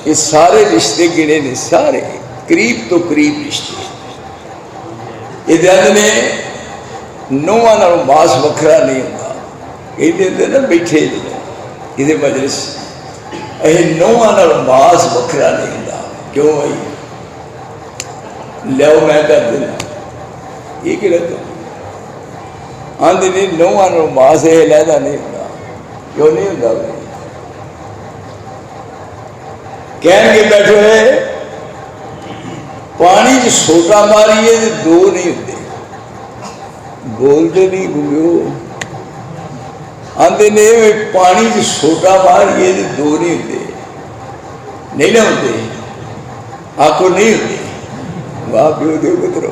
ये सारे रिश्ते गिने ने, सारे करीब तो करीब रिश्ते। ये कहते ने नौवां नालों मास वखरा नहीं होता, कहते ना बैठे ये मजलिस नौवां नालों मास वखरा नहीं होता। क्यों भाई लियाओ मैं कर देना, ये कि आंदे नहीं नौवां नालों मास ये लहदा नहीं होता। क्यों नहीं होता भाई? कहने बैठे हुए पानी च सोटा मारिए तो दो नहीं होते, बोलते नहीं गुंगो। आंदे ने पानी च सोटा मारिए तो दो नहीं होते, नहीं ना होते, आखो नहीं होते। वाह प्यो दे पुत्रो।